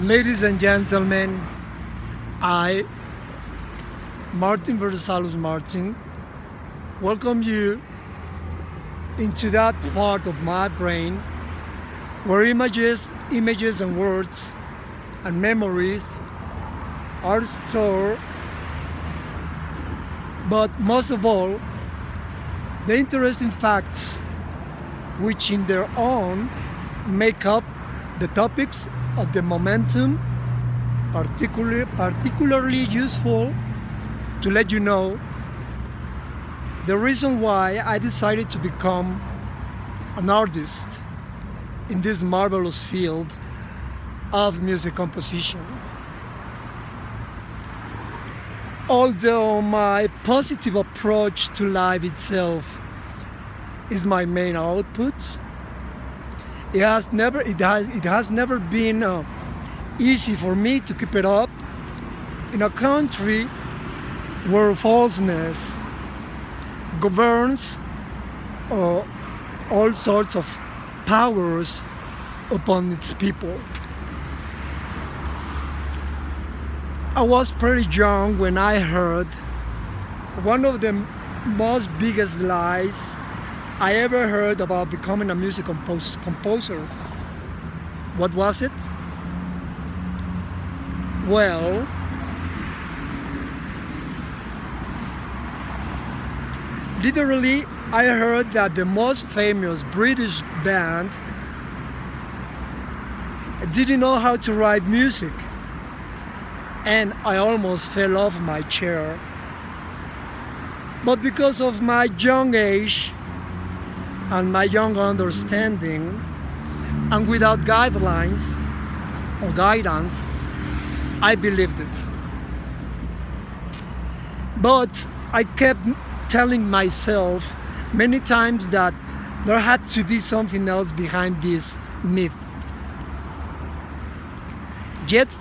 Ladies and gentlemen, I, Martin Versalus Martin, welcome you into that part of my brain where images and words and memories are stored, but most of all, the interesting facts which in their own make up the topics of the momentum, particularly useful to let you know the reason why I decided to become an artist in this marvelous field of music composition. Although my positive approach to life itself is my main output, it has never been easy for me to keep it up in a country where falseness governs all sorts of powers upon its people. I was pretty young when I heard one of the most biggest lies I ever heard about becoming a music composer. What was it? Well, literally, I heard that the most famous British band didn't know how to write music, and I almost fell off my chair. But because of my young age and my young understanding, and without guidelines or guidance, I believed it. But I kept telling myself many times that there had to be something else behind this myth. Yet,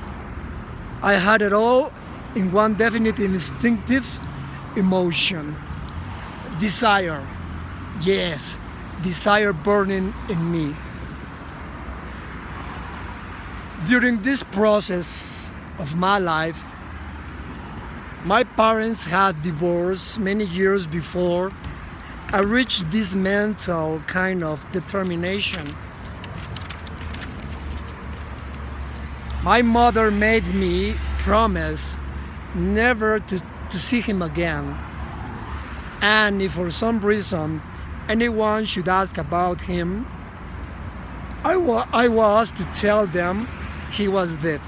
I had it all in one definite instinctive emotion: desire. Yes, desire burning in me. During this process of my life, my parents had divorced many years before I reached this mental kind of determination. My mother made me promise never to see him again, and if for some reason anyone should ask about him, I was to tell them he was dead.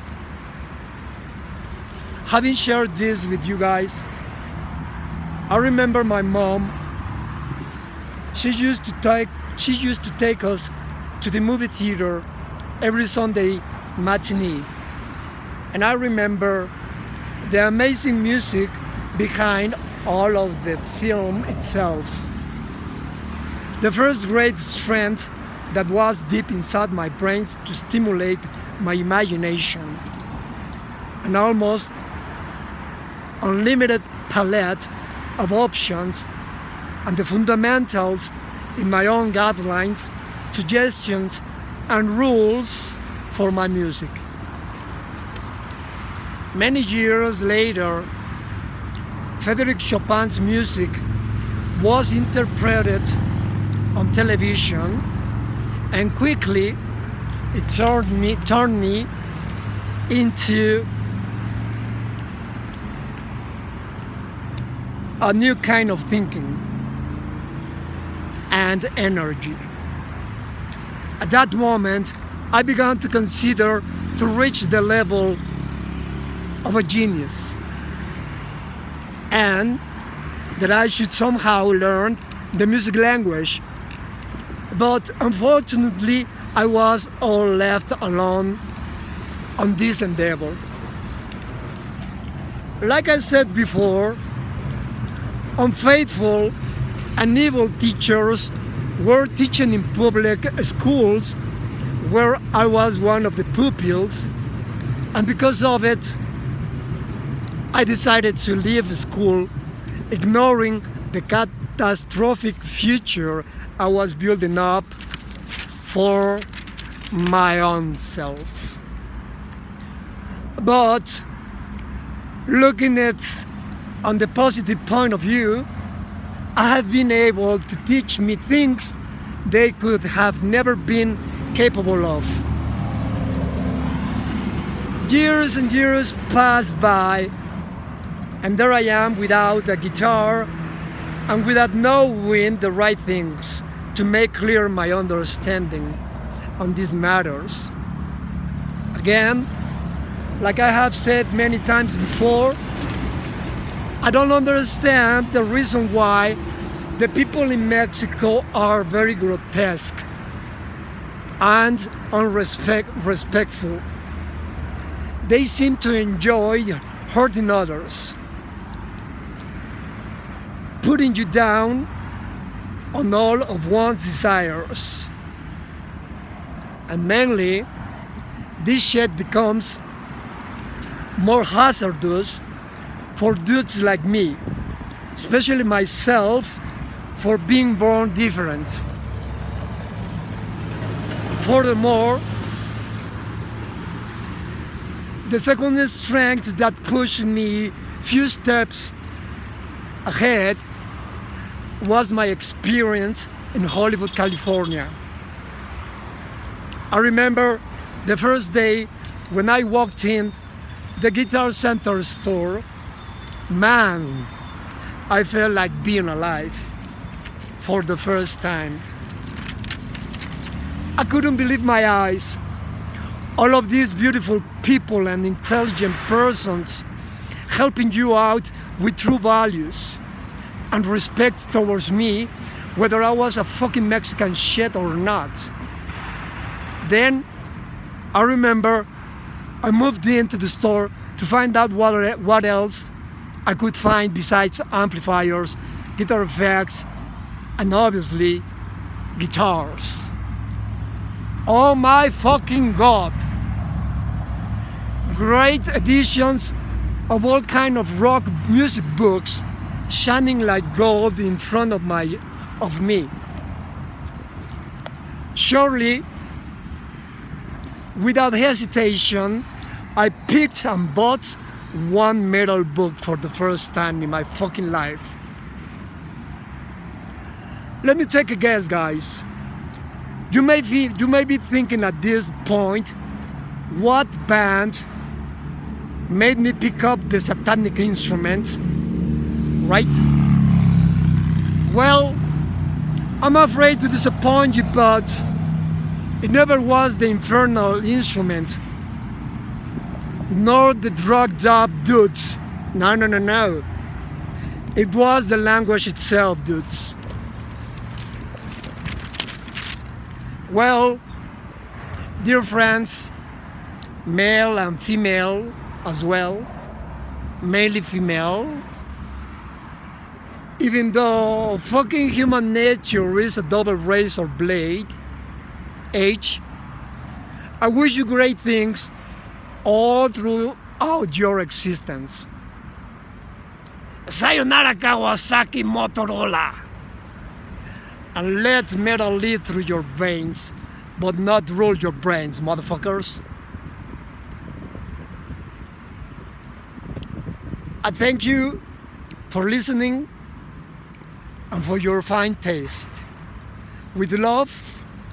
Having shared this with you guys, I remember my mom. She used to take us to the movie theater every Sunday matinee, and I remember the amazing music behind all of the film itself. The first great strength that was deep inside my brain to stimulate my imagination. An almost unlimited palette of options and the fundamentals in my own guidelines, suggestions, and rules for my music. Many years later, Frédéric Chopin's music was interpreted on television, and quickly it turned me into a new kind of thinking and energy. At that moment, I began to consider to reach the level of a genius, and that I should somehow learn the music language. But unfortunately, I was all left alone on this endeavor. Like I said before, unfaithful and evil teachers were teaching in public schools where I was one of the pupils, and because of it, I decided to leave school, ignoring the catastrophic future I was building up for my own self. But looking at on the positive point of view, I have been able to teach me things they could have never been capable of. Years and years passed by, and there I am without a guitar and without knowing the right things to make clear my understanding on these matters. Again, like I have said many times before, I don't understand the reason why the people in Mexico are very grotesque and unrespectful. They seem to enjoy hurting others, putting you down on all of one's desires. And mainly, this shit becomes more hazardous for dudes like me, especially myself, for being born different. Furthermore, the second strength that pushed me few steps ahead was my experience in Hollywood, California. I remember the first day when I walked in the Guitar Center store. Man, I felt like being alive for the first time. I couldn't believe my eyes. All of these beautiful people and intelligent persons helping you out with true values and respect towards me, whether I was a fucking Mexican shit or not. Then I remember I moved into the store to find out what else I could find besides amplifiers, guitar effects, and obviously guitars. Oh my fucking God! Great editions of all kind of rock music books shining like gold in front of me. Surely, without hesitation, I picked and bought one metal book for the first time in my fucking life. Let me take a guess, guys. You may be thinking at this point, what band made me pick up the satanic instrument, right? Well, I'm afraid to disappoint you, but it never was the infernal instrument, nor the drugged up dudes. No. It was the language itself, dudes. Well, dear friends, male and female as well, mainly female, even though fucking human nature is a double razor blade, age, I wish you great things all throughout your existence. Sayonara Kawasaki Motorola. And let metal lead through your veins, but not rule your brains, motherfuckers. I thank you for listening and for your fine taste. With love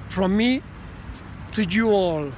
from me to you all.